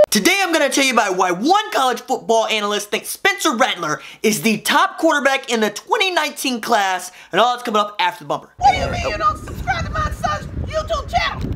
Today I'm going to tell you about why one college football analyst thinks Spencer Rattler is the top quarterback in the 2019 class, and all that's coming up after the bumper. What do you mean you don't subscribe to my son's YouTube channel?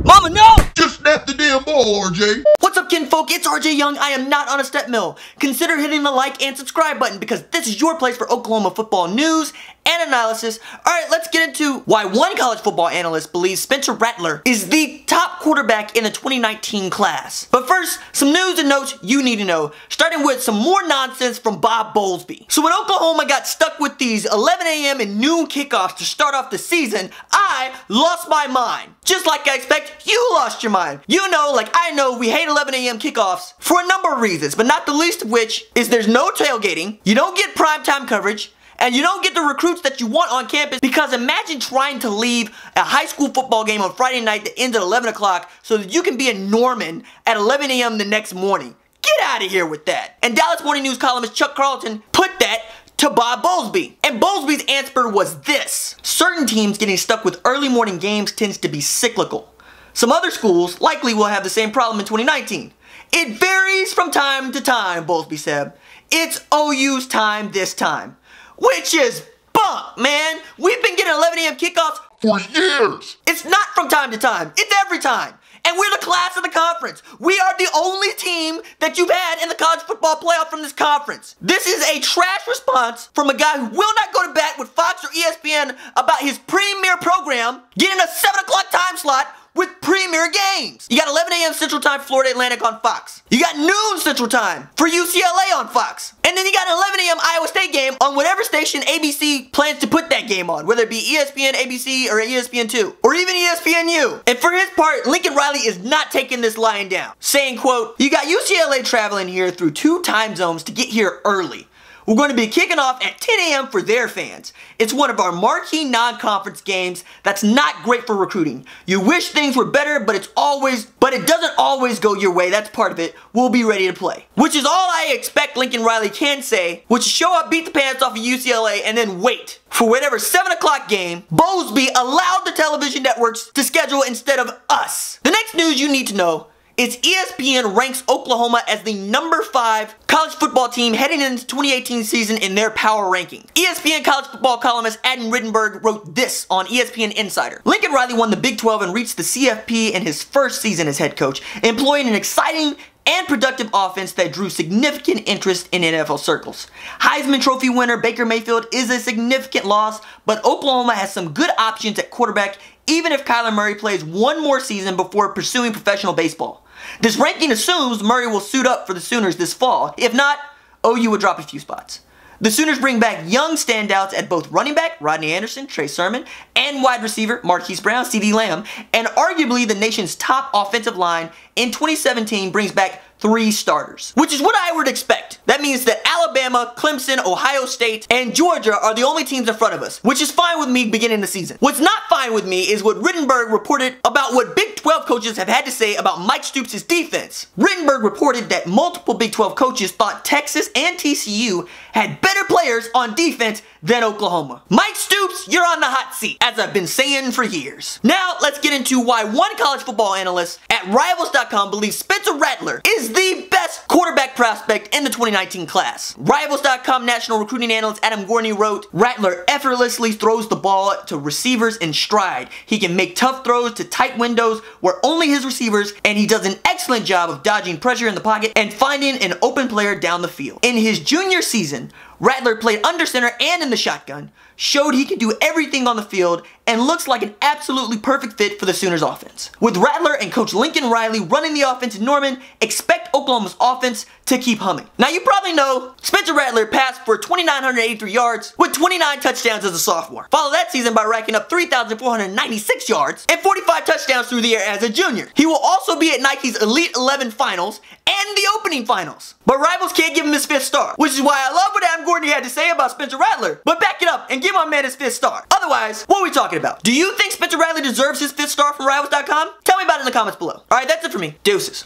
Mama, no! Just snap the damn ball, RJ. What's up, kinfolk? It's RJ Young. I am not on a step mill. Consider hitting the like and subscribe button because this is your place for Oklahoma football news and analysis. Alright, let's get into why one college football analyst believes Spencer Rattler is the top quarterback in the 2019 class. But first, some news and notes you need to know, starting with some more nonsense from Bob Bowlesby. So when Oklahoma got stuck with these 11 a.m. and noon kickoffs to start off the season, I lost my mind. Just like I expect, you lost your mind. You know, like I know, we hate 11 a.m. kickoffs for a number of reasons, but not the least of which is there's no tailgating, you don't get primetime coverage, and you don't get the recruits that you want on campus, because imagine trying to leave a high school football game on Friday night that ends at 11 o'clock so that you can be in Norman at 11 a.m. the next morning. Get out of here with that. And Dallas Morning News columnist Chuck Carlton put that to Bob Bowlesby. And Bowlesby's answer was this: certain teams getting stuck with early morning games tends to be cyclical. Some other schools likely will have the same problem in 2019. It varies from time to time, Bowlesby said. It's OU's time this time. Which is bunk, man. We've been getting 11 a.m. kickoffs For years. It's not from time to time. It's every time. And we're the class of the conference. We are the only team that you've had in the college football playoff from this conference. This is a trash response from a guy who will not go to bat with Fox or ESPN about his premier program getting a 7 o'clock time slot with premier games. You got 11 a.m. Central Time Florida Atlantic on Fox. You got noon Central Time for UCLA on Fox. And then you got an 11 a.m. Iowa State game on whatever station ABC plans to put that game on, whether it be ESPN, ABC, or ESPN2, or even ESPNU. And for his part, Lincoln Riley is not taking this lying down, saying, quote, "You got UCLA traveling here through 2 time zones to get here early. We're going to be kicking off at 10 a.m. for their fans. It's one of our marquee non-conference games that's not great for recruiting. You wish things were better, but it doesn't always go your way. That's part of it. We'll be ready to play." Which is all I expect Lincoln Riley can say, which is show up, beat the pants off of UCLA, and then wait for whatever 7 o'clock game Bowlesby allowed the television networks to schedule instead of us. The next news you need to know is ESPN ranks Oklahoma as the number 5 college football team heading into the 2018 season in their power ranking. ESPN college football columnist Adam Rittenberg wrote this on ESPN Insider. Lincoln Riley won the Big 12 and reached the CFP in his first season as head coach, employing an exciting and productive offense that drew significant interest in NFL circles. Heisman Trophy winner Baker Mayfield is a significant loss, but Oklahoma has some good options at quarterback even if Kyler Murray plays one more season before pursuing professional baseball. This ranking assumes Murray will suit up for the Sooners this fall. If not, OU would drop a few spots. The Sooners bring back young standouts at both running back, Rodney Anderson, Trey Sermon, and wide receiver, Marquise Brown, CeeDee Lamb, and arguably the nation's top offensive line in 2017 brings back 3 starters, which is what I would expect. That means that Alabama, Clemson, Ohio State, and Georgia are the only teams in front of us, which is fine with me beginning the season. What's not fine with me is what Rittenberg reported about what Big 12 coaches have had to say about Mike Stoops' defense. Rittenberg reported that multiple Big 12 coaches thought Texas and TCU had better players on defense than Oklahoma. Mike Stoops, you're on the hot seat, as I've been saying for years. Now, let's get into why one college football analyst at Rivals.com believes Spencer Rattler is the best quarterback prospect in the 2019 class. Rivals.com national recruiting analyst Adam Gorney wrote, "Rattler effortlessly throws the ball to receivers in stride. He can make tough throws to tight windows where only his receivers, and he does an excellent job of dodging pressure in the pocket and finding an open player down the field." In his junior season, Rattler played under center and in the shotgun, showed he can do everything on the field, and looks like an absolutely perfect fit for the Sooners offense. With Rattler and Coach Lincoln Riley running the offense in Norman, expect Oklahoma's offense to keep humming. Now you probably know Spencer Rattler passed for 2,983 yards with 29 touchdowns as a sophomore. Follow that season by racking up 3,496 yards and 45 touchdowns through the air as a junior. He will also be at Nike's Elite 11 finals and the opening finals. But Rivals can't give him his 5th star, which is why I love what Adam Gorney had to say about Spencer Rattler. But back it up and give my man his 5th star. Otherwise, what are we talking about? Do you think Spencer Rattler deserves his 5th star from Rivals.com? Tell me about it in the comments below. Alright, that's it for me. Deuces.